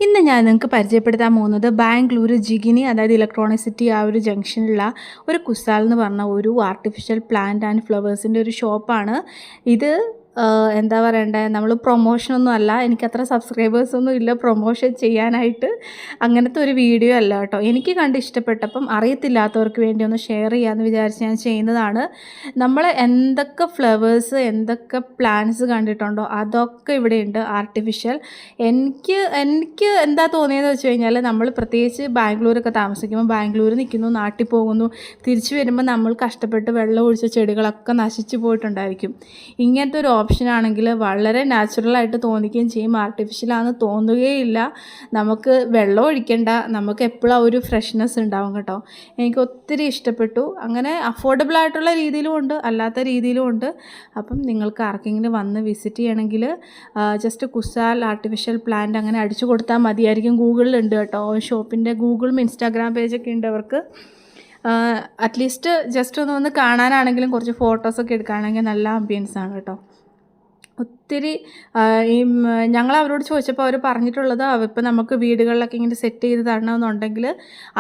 ഇന്ന് ഞാൻ നിങ്ങൾക്ക് പരിചയപ്പെടുത്താൻ പോകുന്നത് ബാംഗ്ലൂർ ജിഗിനി, അതായത് ഇലക്ട്രോണിക് സിറ്റി ആ ഒരു ജംഗ്ഷനിലുള്ള ഒരു കുസാൽ എന്ന് പറഞ്ഞ ഒരു ആർട്ടിഫിഷ്യൽ പ്ലാന്റ് ആൻഡ് ഫ്ലവേഴ്സിൻ്റെ ഒരു ഷോപ്പാണ് ഇത്. എന്താ പറയണ്ടേ, നമ്മൾ പ്രൊമോഷനൊന്നും അല്ല, എനിക്കത്ര സബ്സ്ക്രൈബേഴ്സൊന്നും ഇല്ല പ്രൊമോഷൻ ചെയ്യാനായിട്ട്. അങ്ങനത്തെ ഒരു വീഡിയോ അല്ല കേട്ടോ. എനിക്ക് കണ്ട് ഇഷ്ടപ്പെട്ടപ്പം അറിയത്തില്ലാത്തവർക്ക് വേണ്ടി ഒന്ന് ഷെയർ ചെയ്യാമെന്ന് വിചാരിച്ച് ഞാൻ ചെയ്യുന്നതാണ്. നമ്മൾ എന്തൊക്കെ ഫ്ലവേഴ്സ്, എന്തൊക്കെ പ്ലാന്റ്സ് കണ്ടിട്ടുണ്ടോ അതൊക്കെ ഇവിടെയുണ്ട് ആർട്ടിഫിഷ്യൽ. എനിക്ക് എന്താ തോന്നിയതെന്ന് വെച്ച് കഴിഞ്ഞാൽ, നമ്മൾ പ്രത്യേകിച്ച് ബാംഗ്ലൂരൊക്കെ താമസിക്കുമ്പോൾ ബാംഗ്ലൂർ നിൽക്കുന്നു, നാട്ടിൽ പോകുന്നു, തിരിച്ചു വരുമ്പോൾ നമ്മൾ കഷ്ടപ്പെട്ട് വെള്ളം ഒഴിച്ച ചെടികളൊക്കെ നശിച്ചു പോയിട്ടുണ്ടായിരിക്കും. ഇങ്ങനത്തെ ഒരു ഓപ്ഷനാണെങ്കിൽ വളരെ നാച്ചുറലായിട്ട് തോന്നിക്കുകയും ചെയ്യും, ആർട്ടിഫിഷ്യലാണെന്ന് തോന്നുകയില്ല. നമുക്ക് വെള്ളം ഒഴിക്കേണ്ട, നമുക്ക് എപ്പോഴും ആ ഒരു ഫ്രഷ്നെസ് ഉണ്ടാവും കേട്ടോ. എനിക്ക് ഒത്തിരി ഇഷ്ടപ്പെട്ടു. അങ്ങനെ അഫോർഡബിൾ ആയിട്ടുള്ള രീതിയിലും ഉണ്ട്, അല്ലാത്ത രീതിയിലും ഉണ്ട്. അപ്പം നിങ്ങൾക്ക് ആർക്കെങ്കിലും വന്ന് വിസിറ്റ് ചെയ്യണമെങ്കിൽ ജസ്റ്റ് കുസാൽ ആർട്ടിഫിഷ്യൽ പ്ലാന്റ് അങ്ങനെ അടിച്ചു കൊടുത്താൽ മതിയായിരിക്കും. ഗൂഗിളിലുണ്ട് കേട്ടോ, ഷോപ്പിൻ്റെ ഗൂഗിളും ഇൻസ്റ്റാഗ്രാം പേജൊക്കെ ഉണ്ട് അവർക്ക്. അറ്റ്ലീസ്റ്റ് ജസ്റ്റ് ഒന്ന് കാണാനാണെങ്കിലും കുറച്ച് ഫോട്ടോസൊക്കെ എടുക്കുകയാണെങ്കിൽ നല്ല ആംബിയൻസാണ് കേട്ടോ. ഒത്തിരി ഞങ്ങൾ അവരോട് ചോദിച്ചപ്പോൾ അവർ പറഞ്ഞിട്ടുള്ളത്, ഇപ്പം നമുക്ക് വീടുകളിലൊക്കെ ഇങ്ങനെ സെറ്റ് ചെയ്ത് തരണമെന്നുണ്ടെങ്കിൽ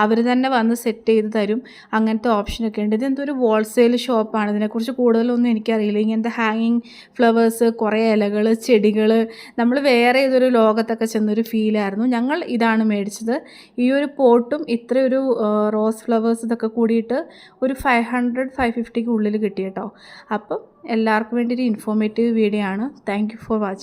അവർ തന്നെ വന്ന് സെറ്റ് ചെയ്ത് തരും. അങ്ങനത്തെ ഓപ്ഷനൊക്കെ ഉണ്ട്. ഇതെന്തൊരു ഹോൾസെയിൽ ഷോപ്പാണ്. ഇതിനെക്കുറിച്ച് കൂടുതലൊന്നും എനിക്കറിയില്ല. ഇങ്ങനത്തെ ഹാങ്ങിങ് ഫ്ലവേഴ്സ്, കുറേ ഇലകൾ, ചെടികൾ, നമ്മൾ വേറെ ഏതൊരു ലോകത്തൊക്കെ ചെന്നൊരു ഫീലായിരുന്നു. ഞങ്ങൾ ഇതാണ് മേടിച്ചത്. ഈ ഒരു പോട്ടും ഇത്രയൊരു റോസ് ഫ്ലവേഴ്സ് ഇതൊക്കെ കൂടിയിട്ട് ഒരു 500-550 ഉള്ളിൽ കിട്ടി കേട്ടോ. അപ്പം എല്ലാവർക്കും വേണ്ടി ഒരു ഇൻഫോർമേറ്റീവ് വീഡിയോ ആണ്. Thank you for watching.